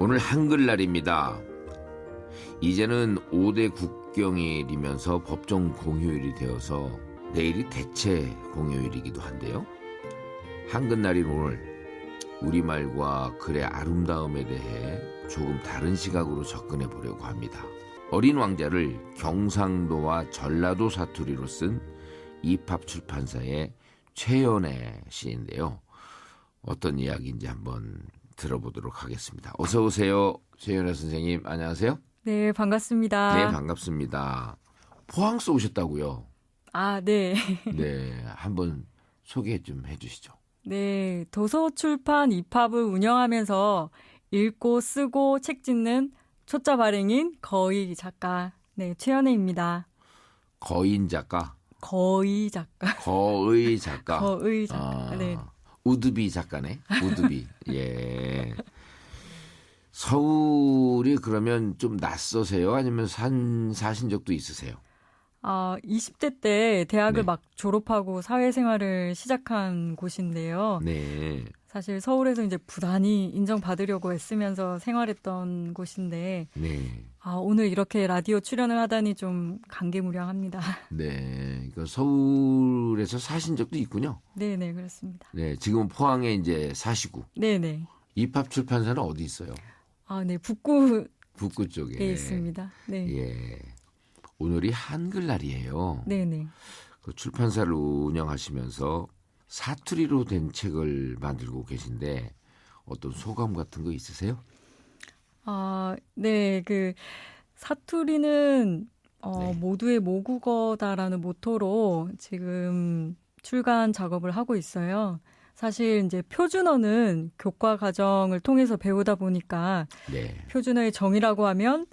오늘 한글날입니다. 이제는 5대 국경일이면서 법정 공휴일이 되어서 내일이 대체 공휴일이기도 한데요. 한글날인 오늘 우리말과 글의 아름다움에 대해 조금 다른 시각으로 접근해 보려고 합니다. 어린 왕자를 경상도와 전라도 사투리로 쓴 입합출판사의 최연애 시인데요. 어떤 이야기인지 한번 들어보도록 하겠습니다. 어서 오세요. 최연애 선생님, 안녕하세요. 네, 반갑습니다. 네, 반갑습니다. 포항서 오셨다고요? 아, 네. 네, 한번 소개 좀 해주시죠. 네, 도서출판 입합을 운영하면서 읽고 쓰고 책 짓는 초짜 발행인 거의 작가, 네, 최연애입니다. 거인 작가? 거의 작가. 거의 작가. 거의 작가. 네. 우드비 작가네. 우드비. 예. 서울이 그러면 좀 낯서세요? 아니면 사신 적도 있으세요? 20대 때 대학을 네. 막 졸업하고 사회생활을 시작한 곳인데요. 네. 사실 서울에서 이제 부단히 인정받으려고 애쓰면서 생활했던 곳인데, 네. 오늘 이렇게 라디오 출연을 하다니 좀 감개무량합니다. 네. 그러니까 서울에서 사신 적도 있군요. 네네, 그렇습니다. 네. 지금은 포항에 이제 사시고. 네네. 입합출판사는 어디 있어요? 네, 북구에 북구 쪽에. 있습니다. 네. 예. 오늘이 한글날이에요. 네네. 그 출판사를 운영하시면서 사투리로 된 책을 만들고 계신데 어떤 소감 같은 거 있으세요? 네, 사투리는 네. 모두의 모국어다라는 모토로 지금 출간 작업을 하고 있어요. 사실 이제 표준어는 교과 과정을 통해서 배우다 보니까 네. 표준어의 정의라고 하면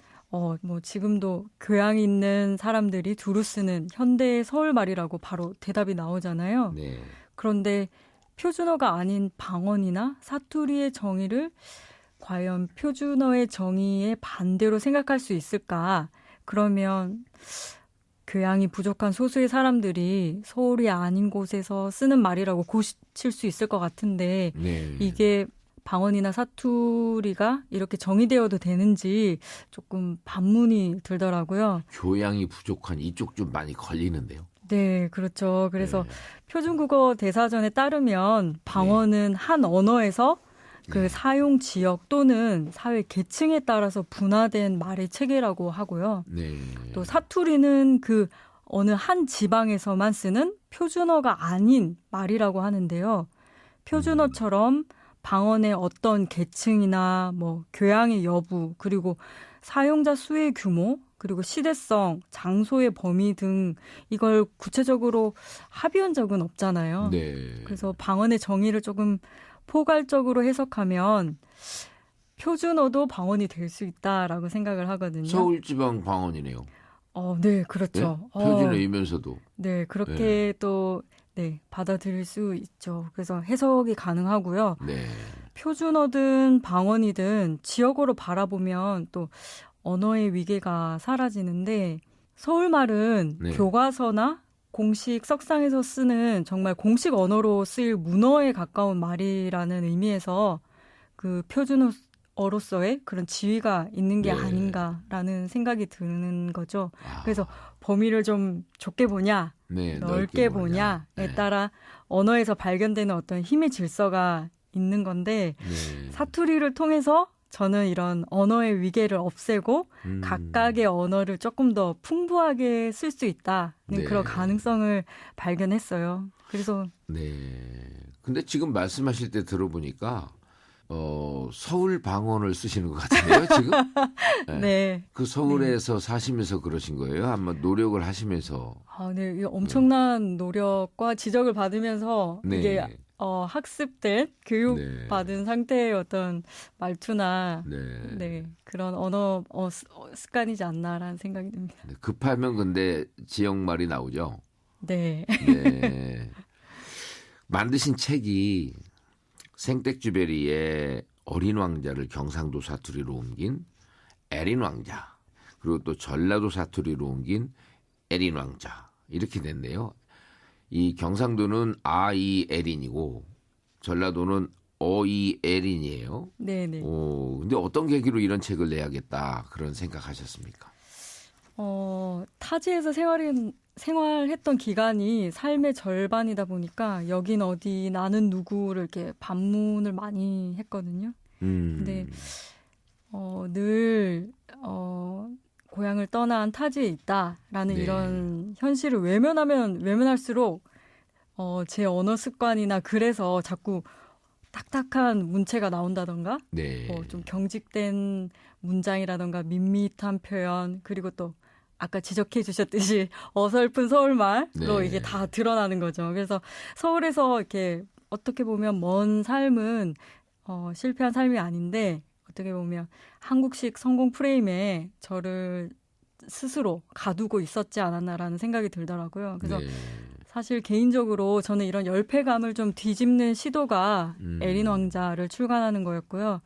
지금도 교양 있는 사람들이 두루 쓰는 현대의 서울말이라고 바로 대답이 나오잖아요. 네. 그런데 표준어가 아닌 방언이나 사투리의 정의를 과연 표준어의 정의의 반대로 생각할 수 있을까? 그러면 교양이 부족한 소수의 사람들이 서울이 아닌 곳에서 쓰는 말이라고 고칠 수 있을 것 같은데 네. 이게 방언이나 사투리가 이렇게 정의되어도 되는지 조금 반문이 들더라고요. 교양이 부족한 이쪽 좀 많이 걸리는데요. 네, 그렇죠. 그래서 네. 표준국어 대사전에 따르면 방언은 한 언어에서 그 네. 사용 지역 또는 사회 계층에 따라서 분화된 말의 체계라고 하고요. 네. 또 사투리는 그 어느 한 지방에서만 쓰는 표준어가 아닌 말이라고 하는데요. 표준어처럼 방언의 어떤 계층이나 교양의 여부, 그리고 사용자 수의 규모, 그리고 시대성, 장소의 범위 등 이걸 구체적으로 합의한 적은 없잖아요. 네. 그래서 방언의 정의를 조금 포괄적으로 해석하면 표준어도 방언이 될 수 있다라고 생각을 하거든요. 서울지방 방언이네요. 네, 그렇죠. 네? 표준어이면서도. 네, 그렇게 또 받아들일 수 있죠. 그래서 해석이 가능하고요. 네. 표준어든 방언이든 지역어로 바라보면 또 언어의 위계가 사라지는데 서울말은 네. 교과서나 공식 석상에서 쓰는 정말 공식 언어로 쓰일 문어에 가까운 말이라는 의미에서 그 표준어로서의 그런 지위가 있는 게 네. 아닌가라는 생각이 드는 거죠. 아. 그래서 범위를 좀 좁게 보냐, 네, 넓게 보냐에 네. 따라 언어에서 발견되는 어떤 힘의 질서가 있는 건데 네. 사투리를 통해서 저는 이런 언어의 위계를 없애고 각각의 언어를 조금 더 풍부하게 쓸 수 있다는 네. 그런 가능성을 발견했어요. 그래서 네. 근데 지금 말씀하실 때 들어보니까 서울 방언을 쓰시는 것 같은데요, 지금? 네. 그 서울에서 사시면서 그러신 거예요? 아마 노력을 하시면서. 네. 이 엄청난 노력과 지적을 받으면서 네. 이게 학습된 교육받은 상태의 어떤 말투나 네. 그런 언어 습관이지 않나라는 생각이 듭니다. 네, 급하면 근데 지역말이 나오죠. 네. 네. 만드신 책이 생텍쥐베리의 어린 왕자를 경상도 사투리로 옮긴 에린 왕자, 그리고 또 전라도 사투리로 옮긴 에린 왕자 이렇게 됐네요. 이 경상도는 에린이고 전라도는 어이 에린이에요. 네네. 근데 어떤 계기로 이런 책을 내야겠다 그런 생각하셨습니까? 타지에서 생활했던 기간이 삶의 절반이다 보니까 여긴 어디, 나는 누구를 이렇게 반문을 많이 했거든요. 근데 늘 고향을 떠난 타지에 있다라는 네. 이런 현실을 외면하면 외면할수록 제 언어 습관이나 그래서 자꾸 딱딱한 문체가 나온다던가 네. 좀 경직된 문장이라던가 밋밋한 표현 그리고 또 아까 지적해 주셨듯이 어설픈 서울말로 네. 이게 다 드러나는 거죠. 그래서 서울에서 이렇게 어떻게 보면 먼 삶은 실패한 삶이 아닌데 어떻게 보면 한국식 성공 프레임에 저를 스스로 가두고 있었지 않았나라는 생각이 들더라고요. 그래서 네. 사실 개인적으로 저는 이런 열패감을 좀 뒤집는 시도가 에린 왕자를 출간하는 거였고요.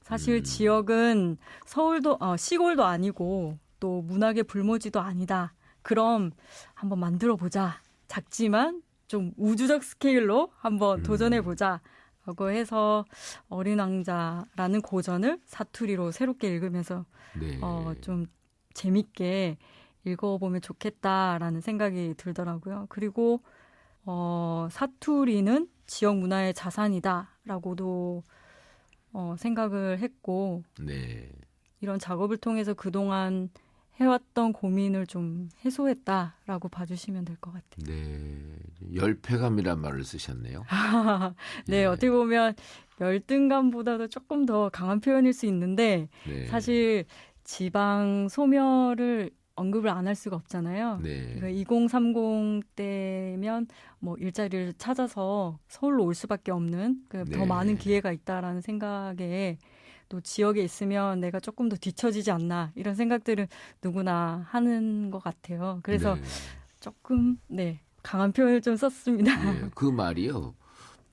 사실 지역은 서울도 시골도 아니고 또 문학의 불모지도 아니다. 그럼 한번 만들어 보자. 작지만 좀 우주적 스케일로 한번 도전해 보자. 라고 해서 어린 왕자라는 고전을 사투리로 새롭게 읽으면서 네. 좀 재밌게 읽어보면 좋겠다라는 생각이 들더라고요. 그리고 사투리는 지역 문화의 자산이다라고도 생각을 했고 네. 이런 작업을 통해서 그동안 해왔던 고민을 좀 해소했다라고 봐주시면 될 것 같아요. 네. 열패감이란 말을 쓰셨네요. 네, 예. 어떻게 보면 열등감보다도 조금 더 강한 표현일 수 있는데 네. 사실 지방 소멸을 언급을 안 할 수가 없잖아요. 네. 2030 때면 뭐 일자리를 찾아서 서울로 올 수밖에 없는 네. 더 많은 기회가 있다라는 생각에 또 지역에 있으면 내가 조금 더 뒤처지지 않나 이런 생각들을 누구나 하는 것 같아요. 그래서 네. 조금 강한 표현을 좀 썼습니다. 예, 그 말이요.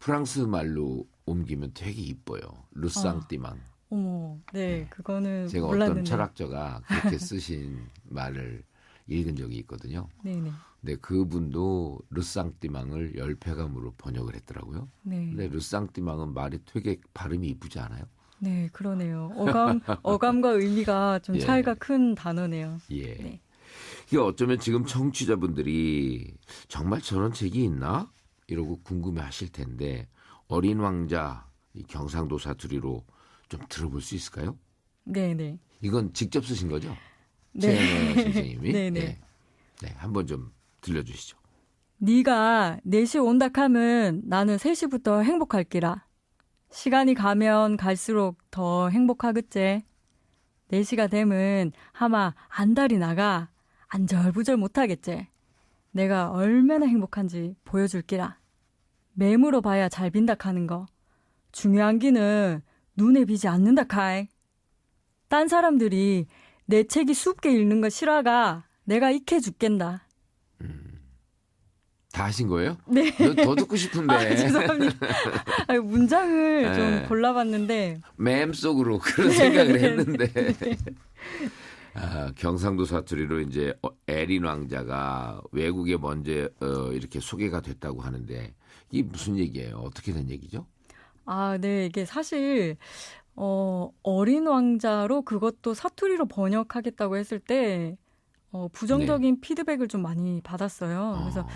프랑스 말로 옮기면 되게 이뻐요. 르쌍띠망. 어머, 네, 그거는 제가 몰랐는데. 어떤 철학자가 그렇게 쓰신 말을 읽은 적이 있거든요. 네네. 근데 그분도 르쌍띠망을 열패감으로 번역을 했더라고요. 네. 근데 르쌍띠망은 말이 되게 발음이 이쁘지 않아요? 네, 그러네요. 어감과 의미가 좀 예. 차이가 큰 단어네요. 예. 네. 이게 어쩌면 지금 청취자분들이 정말 저런 책이 있나? 이러고 궁금해하실 텐데 어린 왕자 이 경상도 사투리로 좀 들어볼 수 있을까요? 네네. 이건 직접 쓰신 거죠? 네. 최연애 선생님이. 네네. 네. 네, 한번 좀 들려주시죠. 네가 4시 온다 하면 나는 3시부터 행복할기라. 시간이 가면 갈수록 더 행복하겠제. 4시가 되면 하마 안달이 나가 안절부절 못하겠제. 내가 얼마나 행복한지 보여줄기라. 매물어 봐야 잘 빈다 하는 거. 중요한 기는 눈에 비지 않는다 카이. 딴 사람들이 내 책이 숲게 읽는 거 싫어가 내가 익혀 죽겠다. 다 하신 거예요? 네. 더 듣고 싶은데. 죄송합니다. 문장을 네. 좀 골라봤는데. 마음속으로 그런 네, 생각을 네, 했는데. 경상도 사투리로 이제 에린 왕자가 외국에 먼저 이렇게 소개가 됐다고 하는데 이게 무슨 얘기예요? 어떻게 된 얘기죠? 네. 이게 사실 어린 왕자로 그것도 사투리로 번역하겠다고 했을 때 부정적인 피드백을 좀 많이 받았어요. 그래서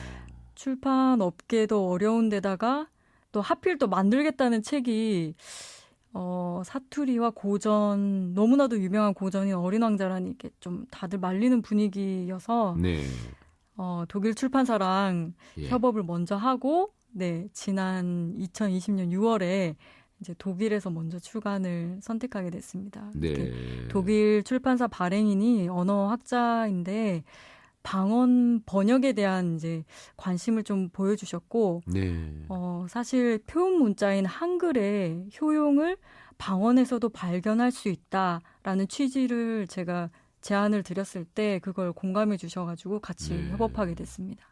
출판 업계도 어려운 데다가 또 하필 또 만들겠다는 책이 사투리와 고전, 너무나도 유명한 고전인 어린 왕자라니 이게 좀 다들 말리는 분위기여서 네. 독일 출판사랑 예. 협업을 먼저 하고 지난 2020년 6월에 이제 독일에서 먼저 출간을 선택하게 됐습니다. 네. 독일 출판사 발행인이 언어학자인데 방언 번역에 대한 이제 관심을 좀 보여주셨고, 네. 사실 표현 문자인 한글의 효용을 방언에서도 발견할 수 있다라는 취지를 제가 제안을 드렸을 때 그걸 공감해 주셔가지고 같이 네. 협업하게 됐습니다.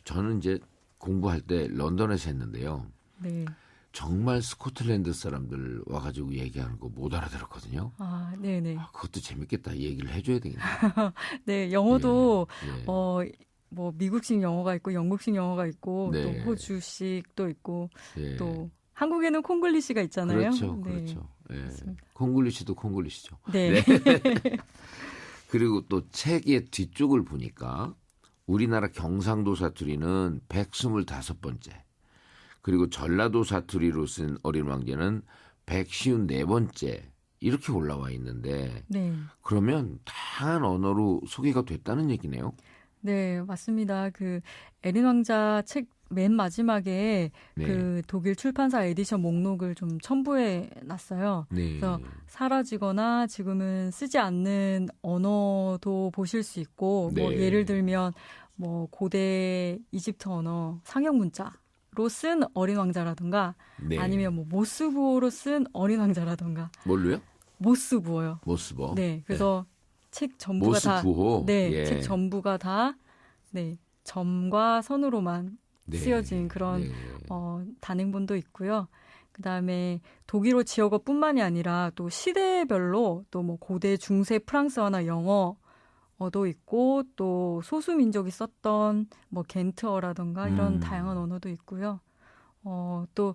저는 이제 공부할 때 런던에서 했는데요. 네. 정말 스코틀랜드 사람들 와가지고 얘기하는 거 못 알아들었거든요. 네네. 그것도 재밌겠다. 이 얘기를 해줘야 되겠네요. 네, 영어도 예. 뭐 미국식 영어가 있고 영국식 영어가 있고 네. 또 호주식도 있고 예. 또 한국에는 콩글리시가 있잖아요. 그렇죠, 네. 그렇죠. 예. 맞습니다. 콩글리시도 콩글리시죠. 네. 그리고 또 책의 뒤쪽을 보니까 우리나라 경상도 사투리는 125번째, 그리고 전라도 사투리로 쓴 어린 왕자는 154번째 이렇게 올라와 있는데 네. 그러면 다양한 언어로 소개가 됐다는 얘기네요. 네, 맞습니다. 그 에린 왕자 책 맨 마지막에 네. 그 독일 출판사 에디션 목록을 좀 첨부해 놨어요. 네. 그래서 사라지거나 지금은 쓰지 않는 언어도 보실 수 있고 뭐 네. 예를 들면 뭐 고대 이집트 언어 상형 문자로 쓴 어린 왕자라든가 네. 아니면 뭐 모스부어로 쓴 어린 왕자라든가 뭘로요? 모스부어요. 모스버. 네, 그래서 책 전부가 다 모스부호. 네, 예. 책 전부가 다 네, 점과 선으로만 네. 쓰여진 그런 네. 단행본도 있고요. 그다음에 독일어 지역어뿐만이 아니라 또 시대별로 또 뭐 고대 중세 프랑스어나 영어도 있고 또 소수 민족이 썼던 뭐 겐트어라든가 이런 다양한 언어도 있고요. 또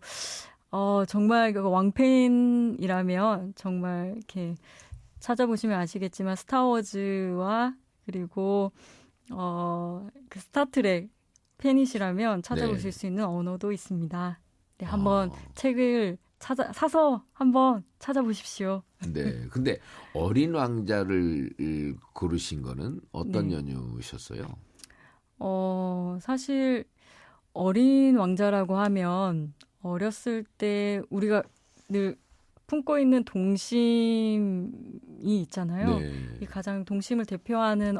정말 그 왕팬이라면 정말 이렇게 찾아보시면 아시겠지만 스타워즈와 그리고 그 스타트랙 팬이시라면 찾아보실 네. 수 있는 언어도 있습니다. 네, 한번 아. 책을 사서 한번 찾아보십시오. 네. 근데 어린 왕자를 고르신 거는 어떤 네. 연유셨어요? 사실 어린 왕자라고 하면 어렸을 때 우리가 늘 품고 있는 동심이 있잖아요. 네. 이 가장 동심을 대표하는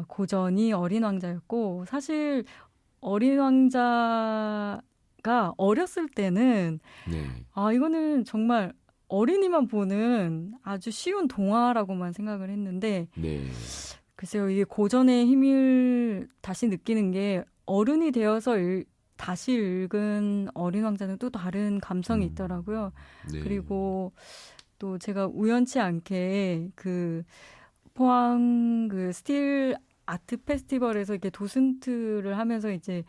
고전이 어린 왕자였고 사실 어린 왕자가 어렸을 때는 네. 이거는 정말 어린이만 보는 아주 쉬운 동화라고만 생각을 했는데 네. 글쎄요, 이게 고전의 힘을 다시 느끼는 게 어른이 되어서 다시 읽은 어린 왕자는 또 다른 감성이 있더라고요. 네. 그리고 또 제가 우연치 않게 그 포항 그 스틸 아트 페스티벌에서 이렇게 도슨트를 하면서 이제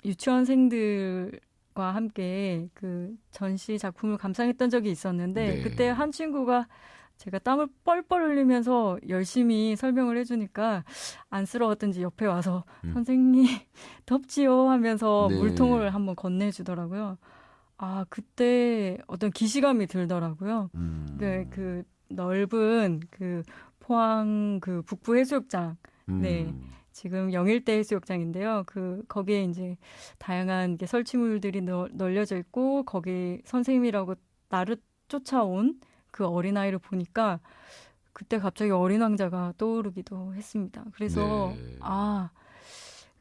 유치원생들과 함께 그 전시 작품을 감상했던 적이 있었는데 네. 그때 한 친구가 제가 땀을 뻘뻘 흘리면서 열심히 설명을 해주니까 안쓰러웠던지 옆에 와서 선생님 덥지요 하면서 네. 물통을 한번 건네주더라고요. 그때 어떤 기시감이 들더라고요. 그 넓은 그 포항 그 북부 해수욕장, 네, 지금 영일대 해수욕장인데요. 거기에 이제 다양한 게 설치물들이 널려져 있고 거기 선생님이라고 나를 쫓아온 그 어린아이를 보니까 그때 갑자기 어린 왕자가 떠오르기도 했습니다. 그래서 네.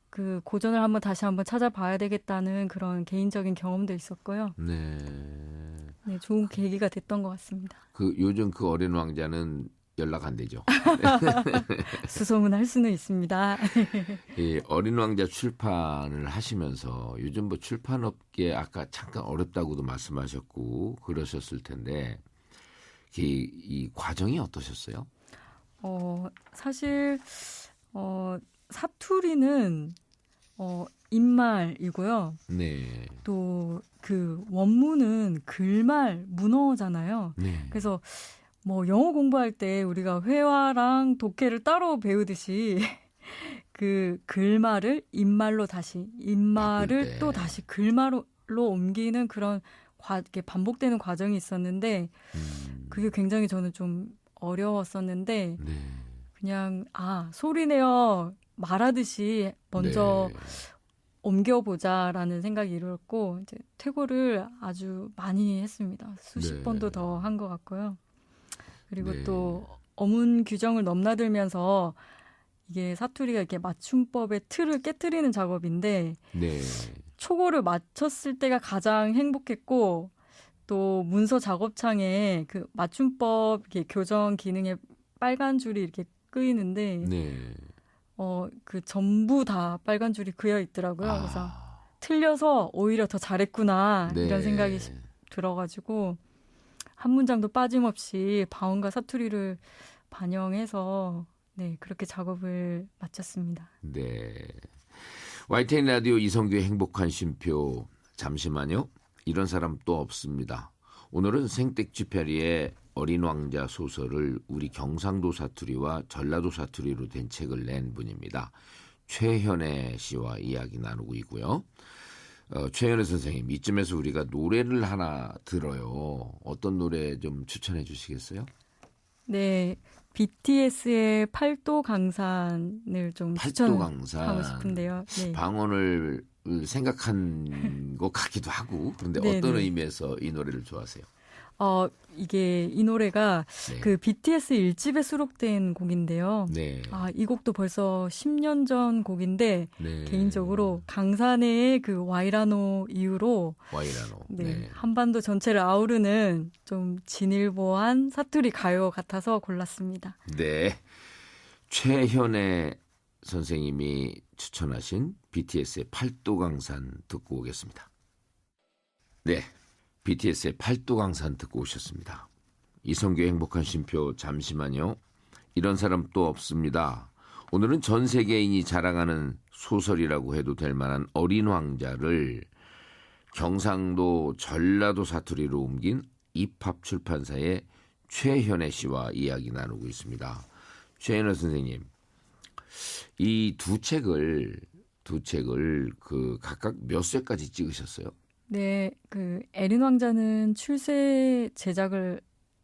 그 고전을 다시 한번 찾아봐야 되겠다는 그런 개인적인 경험도 있었고요. 네. 네, 좋은 계기가 됐던 것 같습니다. 요즘 그 어린 왕자는 연락 안 되죠. 수소문 할 수는 있습니다. 이 어린 왕자 출판을 하시면서 요즘 뭐 출판업계 아까 잠깐 어렵다고도 말씀하셨고 그러셨을 텐데 이 과정이 어떠셨어요? 사실 사투리는 인말이고요. 네. 또 그 원문은 글말 문어잖아요. 네. 그래서 뭐 영어 공부할 때 우리가 회화랑 독해를 따로 배우듯이 그 글말을 인말로 다시 인말을 또 다시 글말로 옮기는 그런 이렇게 반복되는 과정이 있었는데 그게 굉장히 저는 좀 어려웠었는데 네. 그냥 소리내어 말하듯이 먼저 네. 옮겨보자라는 생각이 이루었고 이제 퇴고를 아주 많이 했습니다. 수십 네. 번도 더 한 것 같고요. 그리고 네. 또 어문 규정을 넘나들면서 이게 사투리가 이렇게 맞춤법의 틀을 깨트리는 작업인데 네. 초고를 맞췄을 때가 가장 행복했고 또 문서 작업창에 그 맞춤법 이렇게 교정 기능에 빨간 줄이 이렇게 끄이는데 네. 그 전부 다 빨간 줄이 그여 있더라고요. 그래서 틀려서 오히려 더 잘했구나 네. 이런 생각이 들어가지고 한 문장도 빠짐없이 바운과 사투리를 반영해서 네, 그렇게 작업을 마쳤습니다. 네. YTN 라디오 이성규의 행복한 쉼표. 잠시만요. 이런 사람 또 없습니다. 오늘은 생택쥐 페리의 어린 왕자 소설을 우리 경상도 사투리와 전라도 사투리로 된 책을 낸 분입니다. 최현애 씨와 이야기 나누고 있고요. 최현애 선생님, 이쯤에서 우리가 노래를 하나 들어요. 어떤 노래 좀 추천해 주시겠어요? 네, BTS의 팔도 강산을 좀 팔도 강산. 추천하고 싶은데요. 네. 방언을 생각한 것 같기도 하고, 그런데 네, 어떤 네. 의미에서 이 노래를 좋아하세요? 이 노래가 네. 그 BTS 1집에 수록된 곡인데요. 네. 이 곡도 벌써 10년 전 곡인데 네. 개인적으로 강산의 그 와이라노 이후로 와이라노. 네, 한반도 전체를 아우르는 좀 진일보한 사투리 가요 같아서 골랐습니다. 네. 최현애 선생님이 추천하신 BTS의 팔도강산 듣고 오겠습니다. 네. BTS의 팔도강산 듣고 오셨습니다. 이성규의 행복한 쉼표. 잠시만요. 이런 사람 또 없습니다. 오늘은 전 세계인이 자랑하는 소설이라고 해도 될 만한 어린 왕자를 경상도 전라도 사투리로 옮긴 입합 출판사의 최현애 씨와 이야기 나누고 있습니다. 최현애 선생님, 이 두 책을 그 각각 몇 쇄까지 찍으셨어요? 네, 그 에린 왕자는 출세 제작을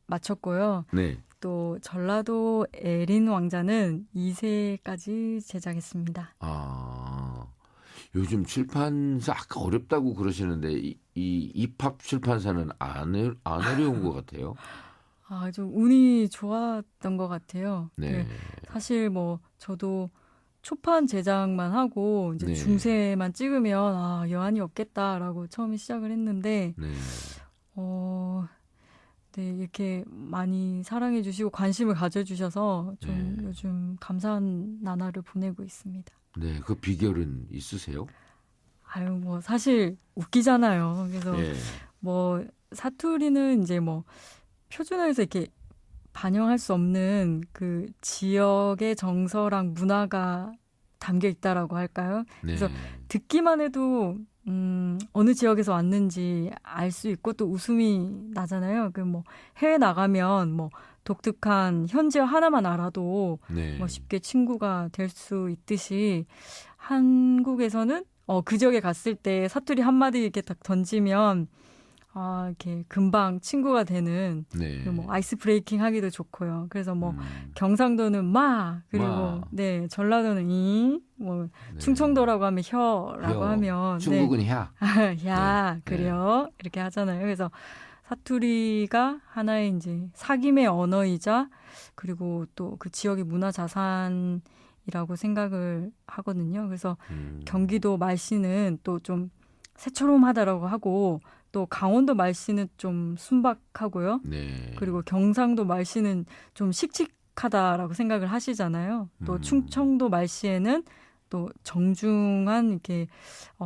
마쳤고요. 네. 또 전라도 에린 왕자는 2세까지 제작했습니다. 요즘 출판사 아까 어렵다고 그러시는데 이 입합 출판사는 안 어려운 것 같아요. 좀 운이 좋았던 것 같아요. 네. 네, 사실 뭐 저도 초판 제작만 하고 이제 네. 중세만 찍으면 여한이 없겠다라고 처음에 시작을 했는데 네. 네, 이렇게 많이 사랑해 주시고 관심을 가져 주셔서 좀 네. 요즘 감사한 나날을 보내고 있습니다. 네, 그 비결은 있으세요? 뭐 사실 웃기잖아요. 그래서 네. 뭐 사투리는 이제 뭐 표준어에서 이렇게 반영할 수 없는 그 지역의 정서랑 문화가 담겨 있다라고 할까요? 네. 그래서 듣기만 해도 어느 지역에서 왔는지 알 수 있고 또 웃음이 나잖아요. 그 뭐 해외 나가면 뭐 독특한 현지어 하나만 알아도 네. 뭐 쉽게 친구가 될 수 있듯이 한국에서는 그 지역에 갔을 때 사투리 한마디 이렇게 딱 던지면 이렇게 금방 친구가 되는 네. 뭐 아이스 브레이킹 하기도 좋고요. 그래서 뭐 경상도는 마 그리고 마. 네 전라도는 뭐 네. 충청도라고 하면 혀라고 하면 중국은 야. 야 네. 그래요 이렇게 하잖아요. 그래서 사투리가 하나의 이제 사귐의 언어이자 그리고 또 그 지역의 문화 자산이라고 생각을 하거든요. 그래서 경기도 말씨는 또 좀 새초롬하다라고 하고 또 강원도 말씨는 좀 순박하고요. 네. 그리고 경상도 말씨는 좀 씩씩하다라고 생각을 하시잖아요. 또 충청도 말씨에는 또 정중한 이렇게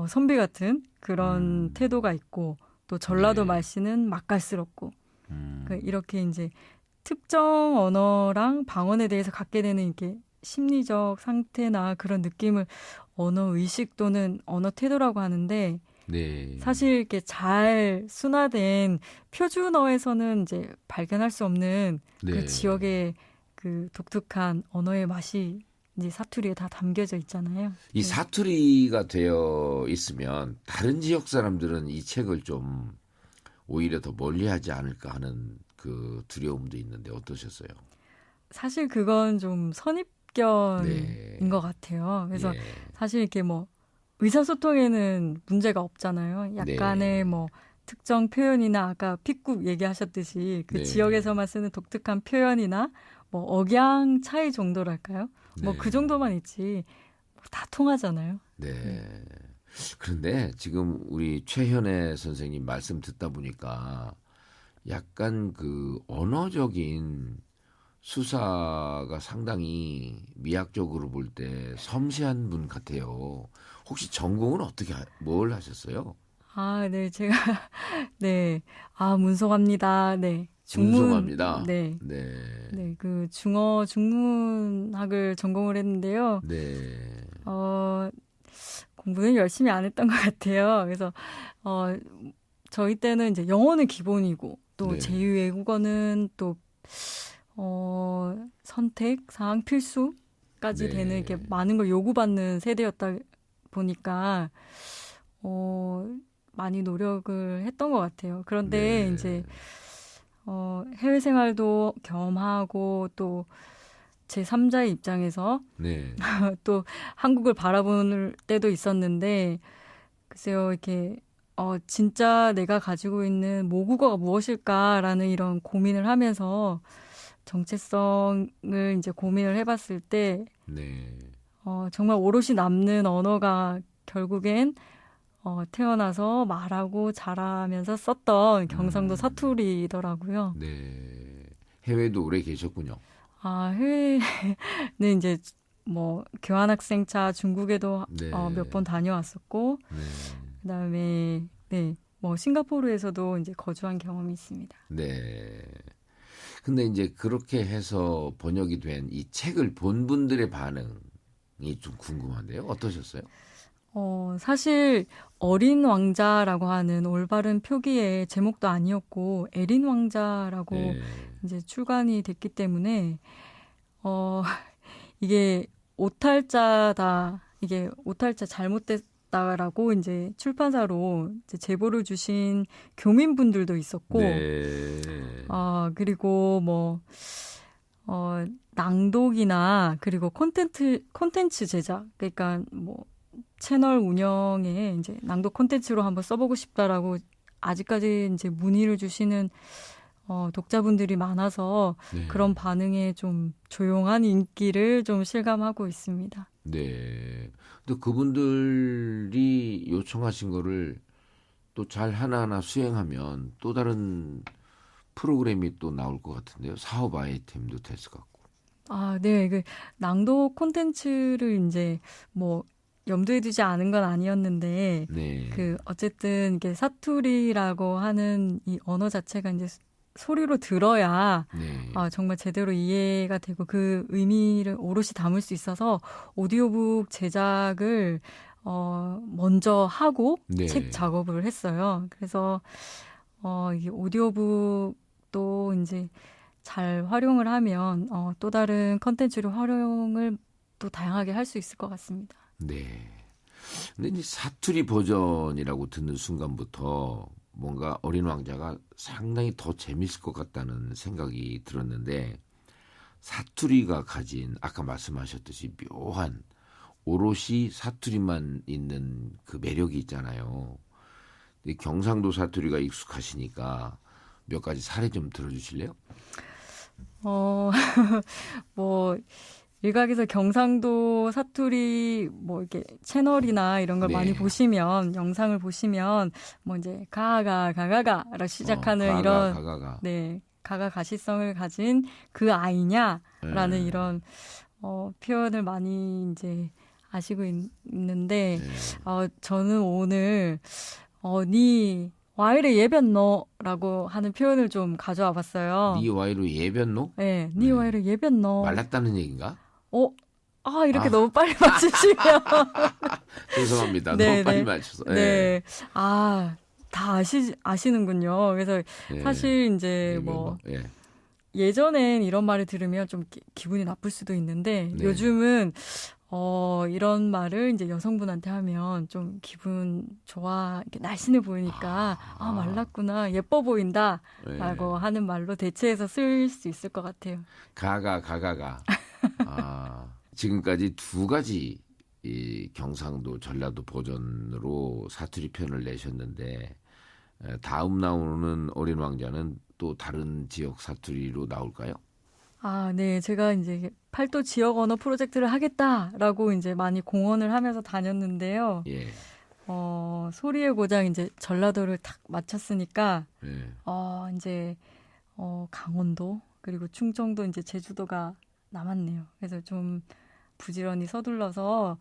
선비 같은 그런 태도가 있고 또 전라도 네. 말씨는 맛깔스럽고 이렇게 이제 특정 언어랑 방언에 대해서 갖게 되는 이렇게 심리적 상태나 그런 느낌을 언어 의식 또는 언어 태도라고 하는데 네. 사실 이렇게 잘 순화된 표준어에서는 이제 발견할 수 없는 네. 그 지역의 그 독특한 언어의 맛이 이제 사투리에 다 담겨져 있잖아요. 이 사투리가 되어 있으면 다른 지역 사람들은 이 책을 좀 오히려 더 멀리하지 않을까 하는 그 두려움도 있는데 어떠셨어요? 사실 그건 좀 선입견인 네. 것 같아요. 그래서 예. 사실 이렇게 뭐 의사소통에는 문제가 없잖아요. 약간의 네. 뭐 특정 표현이나 아까 픽국 얘기하셨듯이 그 네. 지역에서만 쓰는 독특한 표현이나 뭐 억양 차이 정도랄까요? 뭐 네. 그 정도만 있지 다 통하잖아요. 네. 그런데 지금 우리 최현애 선생님 말씀 듣다 보니까 약간 그 언어적인 수사가 상당히 미학적으로 볼 때 섬세한 분 같아요. 혹시 전공은 뭘 하셨어요? 네, 제가 네, 문송합니다. 네, 운송합니다. 네. 네. 네, 그 중어 중문학을 전공을 했는데요. 네. 공부는 열심히 안 했던 것 같아요. 그래서 저희 때는 이제 영어는 기본이고 또 네. 제2 외국어는 또 선택 사항 필수까지 네. 되는 이렇게 많은 걸 요구받는 세대였다 보니까 많이 노력을 했던 것 같아요. 그런데 네. 이제 해외 생활도 겸하고 또 제 3자의 입장에서 네. 또 한국을 바라볼 때도 있었는데 글쎄요, 이렇게 진짜 내가 가지고 있는 모국어가 무엇일까라는 이런 고민을 하면서 정체성을 이제 고민을 해봤을 때 네. 정말 오롯이 남는 언어가 결국엔 태어나서 말하고 자라면서 썼던 경상도 사투리더라고요. 네. 해외도 오래 계셨군요. 해외는 이제 뭐 교환학생차 중국에도 네. 몇 번 다녀왔었고 네. 그다음에 네, 뭐 싱가포르에서도 이제 거주한 경험이 있습니다. 네. 근데 이제 그렇게 해서 번역이 된 이 책을 본 분들의 반응이 좀 궁금한데요. 어떠셨어요? 사실 어린 왕자라고 하는 올바른 표기의 제목도 아니었고 에린 왕자라고 네. 이제 출간이 됐기 때문에 이게 오탈자다. 이게 오탈자 잘못됐다라고 이제 출판사로 이제 제보를 주신 교민분들도 있었고 네. 그리고 뭐 낭독이나 그리고 콘텐츠 제작 그러니까 뭐 채널 운영에 이제 낭독 콘텐츠로 한번 써보고 싶다라고 아직까지 이제 문의를 주시는 독자분들이 많아서 네. 그런 반응에 좀 조용한 인기를 좀 실감하고 있습니다. 네. 근데 그분들이 요청하신 거를 또 잘 하나하나 수행하면 또 다른 프로그램이 또 나올 것 같은데요. 사업 아이템도 됐을 것 같고. 네. 그 낭독 콘텐츠를 이제 뭐 염두에 두지 않은 건 아니었는데 네. 그 어쨌든 이게 사투리라고 하는 이 언어 자체가 이제 소리로 들어야 네. 정말 제대로 이해가 되고 그 의미를 오롯이 담을 수 있어서 오디오북 제작을 먼저 하고 네. 책 작업을 했어요. 그래서 이 오디오북도 이제 잘 활용을 하면 또 다른 컨텐츠로 활용을 또 다양하게 할 수 있을 것 같습니다. 네. 근데 이제 사투리 버전이라고 듣는 순간부터 뭔가 어린 왕자가 상당히 더 재밌을 것 같다는 생각이 들었는데 사투리가 가진 아까 말씀하셨듯이 묘한 오롯이 사투리만 있는 그 매력이 있잖아요. 근데 경상도 사투리가 익숙하시니까 몇 가지 사례 좀 들어주실래요? 뭐 일각에서 경상도 사투리 뭐 이렇게 채널이나 이런 걸 네. 많이 보시면 영상을 보시면 뭐 이제 가가가가가라 시작하는 이런 가가가. 네 가가 가시성을 가진 그 아이냐라는 이런 표현을 많이 이제 아시고 있는데 저는 오늘 니 와이르 예변노라고 하는 표현을 좀 가져와 봤어요. 니 와이로 예변노? 네, 니 와이르 예변노. 말랐다는 얘기인가? 이렇게 너무 빨리 맞추시면. 죄송합니다. 네, 너무 빨리 네. 맞춰서. 네. 다 아시는군요. 그래서 예. 사실 이제 예변노. 뭐 예. 예전엔 이런 말을 들으면 좀 기분이 나쁠 수도 있는데 네. 요즘은 이런 말을 이제 여성분한테 하면 좀 기분 좋아, 이렇게 날씬해 보이니까 말랐구나, 예뻐 보인다라고 네. 하는 말로 대체해서 쓸 수 있을 것 같아요. 가가. 지금까지 두 가지 이 경상도 전라도 버전으로 사투리 편을 내셨는데 다음 나오는 어린 왕자는 또 다른 지역 사투리로 나올까요? 네. 제가 이제 팔도 지역 언어 프로젝트를 하겠다라고 이제 많이 공언을 하면서 다녔는데요. 예. 소리의 고장 이제 전라도를 탁 마쳤으니까, 예. 이제, 강원도, 그리고 충청도, 이제 제주도가 남았네요. 그래서 좀 부지런히 서둘러서,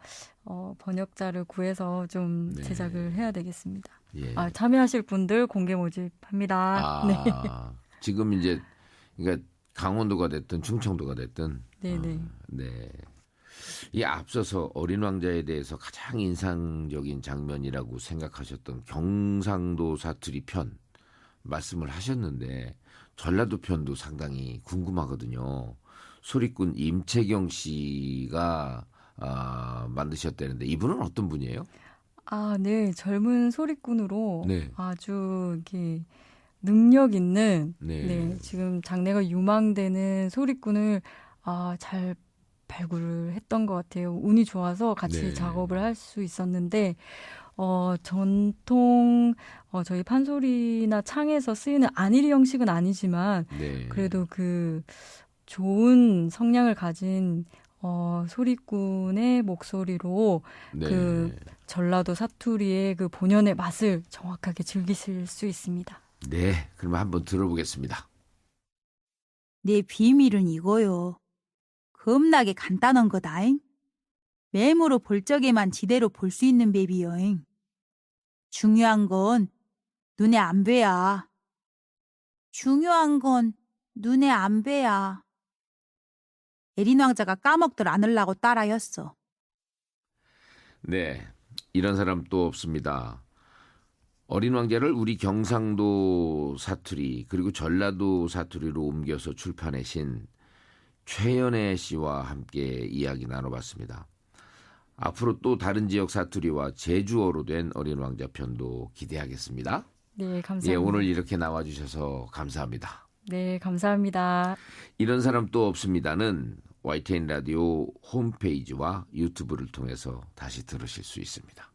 번역자를 구해서 좀 네. 제작을 해야 되겠습니다. 예. 참여하실 분들 공개 모집합니다. 네. 지금 이제 그러니까 강원도가 됐든 충청도가 됐든 네네. 네. 이 앞서서 어린 왕자에 대해서 가장 인상적인 장면이라고 생각하셨던 경상도 사투리 편 말씀을 하셨는데 전라도 편도 상당히 궁금하거든요. 소리꾼 임채경 씨가 만드셨다는데 이분은 어떤 분이에요? 아, 네. 젊은 소리꾼으로 네. 아주 이렇게 능력 있는 네. 네, 지금 장래가 유망되는 소리꾼을 잘 발굴을 했던 것 같아요. 운이 좋아서 같이 네. 작업을 할 수 있었는데 전통 저희 판소리나 창에서 쓰이는 안일이 형식은 아니지만 네. 그래도 그 좋은 성량을 가진 소리꾼의 목소리로 네. 그 전라도 사투리의 그 본연의 맛을 정확하게 즐기실 수 있습니다. 네. 그러면 한번 들어보겠습니다. 내 비밀은 이거요. 겁나게 간단한 거다잉. 메모로 볼 적에만 지대로 볼 수 있는 맵이여잉. 중요한 건 눈에 안 뵈야. 중요한 건 눈에 안 뵈야. 에린 왕자가 까먹들 않으려고 따라였어. 네. 이런 사람 또 없습니다. 어린 왕자를 우리 경상도 사투리 그리고 전라도 사투리로 옮겨서 출판하신 최연애 씨와 함께 이야기 나눠봤습니다. 앞으로 또 다른 지역 사투리와 제주어로 된 어린 왕자 편도 기대하겠습니다. 네, 감사합니다. 예, 오늘 이렇게 나와주셔서 감사합니다. 네, 감사합니다. 이런 사람 또 없습니다는 YTN 라디오 홈페이지와 유튜브를 통해서 다시 들으실 수 있습니다.